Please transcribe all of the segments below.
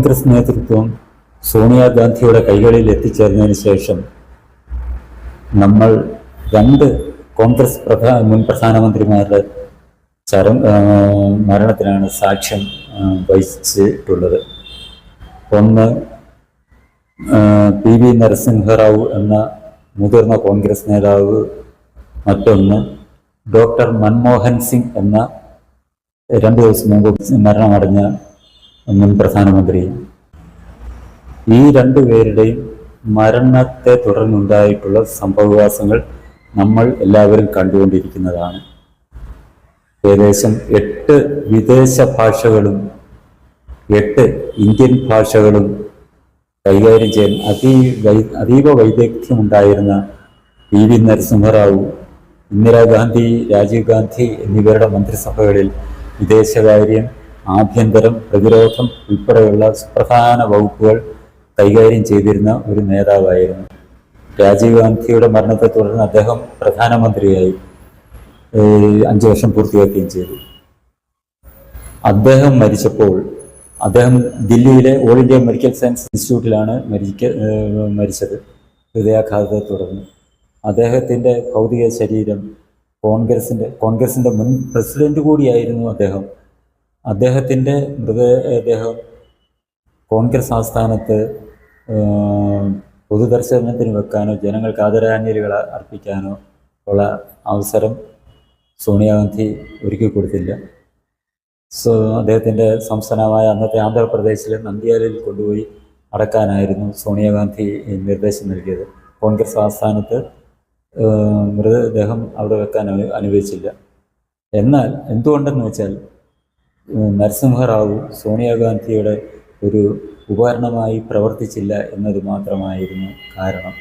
കോൺഗ്രസ് നേതൃത്വം സോണിയാഗാന്ധിയുടെ കൈകളിൽ എത്തിച്ചേർന്നതിന് ശേഷം നമ്മൾ രണ്ട് കോൺഗ്രസ് മുൻ പ്രധാനമന്ത്രിമാരുടെ മരണത്തിനാണ് സാക്ഷ്യം വഹിച്ചിട്ടുള്ളത്. ഒന്ന് പി വി നരസിംഹറാവു എന്ന മുതിർന്ന കോൺഗ്രസ് നേതാവ്, മറ്റൊന്ന് ഡോക്ടർ മൻമോഹൻ സിംഗ് എന്ന 2 ദിവസം മുമ്പ് മരണമടഞ്ഞ മുൻ പ്രധാനമന്ത്രി. ഈ 2 പേരുടെയും മരണത്തെ തുടർന്നുണ്ടായിട്ടുള്ള സംഭവവികാസങ്ങൾ നമ്മൾ എല്ലാവരും കണ്ടുകൊണ്ടിരിക്കുന്നതാണ്. ഏകദേശം 8 വിദേശ ഭാഷകളും 8 ഇന്ത്യൻ ഭാഷകളും കൈകാര്യം ചെയ്യാൻ അതീവ വൈദഗ്ധ്യമുണ്ടായിരുന്ന പി വി നരസിംഹറാവു ഇന്ദിരാഗാന്ധി, രാജീവ് ഗാന്ധി എന്നിവരുടെ മന്ത്രിസഭകളിൽ വിദേശകാര്യം, ആഭ്യന്തരം, പ്രതിരോധം ഉൾപ്പെടെയുള്ള സുപ്രധാന വകുപ്പുകൾ കൈകാര്യം ചെയ്തിരുന്ന ഒരു നേതാവായിരുന്നു. രാജീവ് ഗാന്ധിയുടെ മരണത്തെ തുടർന്ന് അദ്ദേഹം പ്രധാനമന്ത്രിയായി 5 വർഷം പൂർത്തിയാക്കുകയും ചെയ്തു. അദ്ദേഹം മരിച്ചപ്പോൾ അദ്ദേഹം ദില്ലിയിലെ ഓൾ ഇന്ത്യ മെഡിക്കൽ സയൻസ് ഇൻസ്റ്റിറ്റ്യൂട്ടിലാണ് മരിച്ചത്, ഹൃദയാഘാതത്തെ തുടർന്ന്. അദ്ദേഹത്തിൻ്റെ ഭൗതിക ശരീരം കോൺഗ്രസിൻ്റെ മുൻ പ്രസിഡന്റ് കൂടിയായിരുന്നു അദ്ദേഹം. അദ്ദേഹത്തിൻ്റെ മൃതദേഹം കോൺഗ്രസ് ആസ്ഥാനത്ത് പൊതുദർശനത്തിന് വെക്കാനോ ജനങ്ങൾക്ക് ആദരാഞ്ജലികൾ അർപ്പിക്കാനോ ഉള്ള അവസരം സോണിയാഗാന്ധി ഒരുക്കി കൊടുത്തില്ല. അദ്ദേഹത്തിൻ്റെ സംസ്ഥാനമായ അന്നത്തെ ആന്ധ്രാപ്രദേശിലെ നന്ദ്യാലിൽ കൊണ്ടുപോയി അടക്കാനായിരുന്നു സോണിയാഗാന്ധി നിർദ്ദേശം നൽകിയത്. കോൺഗ്രസ് ആസ്ഥാനത്ത് മൃതദേഹം അവിടെ വെക്കാൻ അനുവദിച്ചില്ല. എന്നാൽ എന്തുകൊണ്ടെന്ന് വെച്ചാൽ നരസിംഹറാവു സോണിയാഗാന്ധിയുടെ ഒരു ഉപകരണമായി പ്രവർത്തിച്ചില്ല എന്നത് മാത്രമായിരുന്നു കാരണം.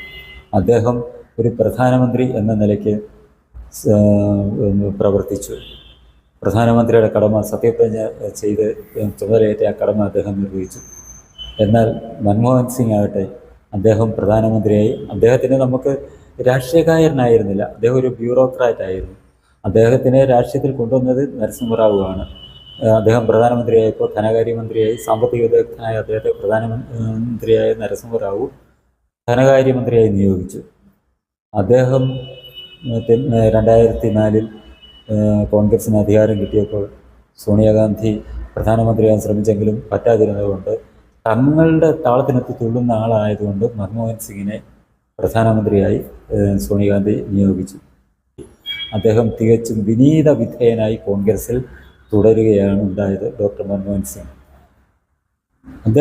അദ്ദേഹം ഒരു പ്രധാനമന്ത്രി എന്ന നിലയ്ക്ക് പ്രവർത്തിച്ചു. പ്രധാനമന്ത്രിയുടെ കടമ സത്യപ്രതിജ്ഞ ചെയ്ത് ചുമതലയേറ്റ ആ കടമ അദ്ദേഹം നിർവഹിച്ചു. എന്നാൽ മൻമോഹൻ സിംഗ് ആകട്ടെ, അദ്ദേഹം പ്രധാനമന്ത്രിയായി. അദ്ദേഹത്തിന് നമുക്ക് രാഷ്ട്രീയക്കാരനായിരുന്നില്ല, അദ്ദേഹം ഒരു ബ്യൂറോക്രാറ്റ് ആയിരുന്നു. അദ്ദേഹത്തിനെ രാഷ്ട്രീയത്തിൽ കൊണ്ടുവന്നത് നരസിംഹറാവു ആണ്. അദ്ദേഹം പ്രധാനമന്ത്രിയായപ്പോൾ ധനകാര്യമന്ത്രിയായി, സാമ്പത്തിക വിദഗ്ധനായ അദ്ദേഹത്തെ പ്രധാനമന്ത്രിയായ നരസിംഹറാവു ധനകാര്യമന്ത്രിയായി നിയോഗിച്ചു. അദ്ദേഹം 2004 കോൺഗ്രസിന് അധികാരം കിട്ടിയപ്പോൾ സോണിയാഗാന്ധി പ്രധാനമന്ത്രിയാകാൻ ശ്രമിച്ചെങ്കിലും പറ്റാതിരുന്നതുകൊണ്ട് തങ്ങളുടെ താളത്തിനൊത്ത് തുള്ളുന്ന ആളായതുകൊണ്ട് മൻമോഹൻ സിംഗിനെ പ്രധാനമന്ത്രിയായി സോണിയാഗാന്ധി നിയോഗിച്ചു. അദ്ദേഹം തികച്ചും വിനീത വിധേയനായി കോൺഗ്രസിൽ തുടരുകയാണ് ഉണ്ടായത്. ഡോക്ടർ മൻമോഹൻ സിംഗ്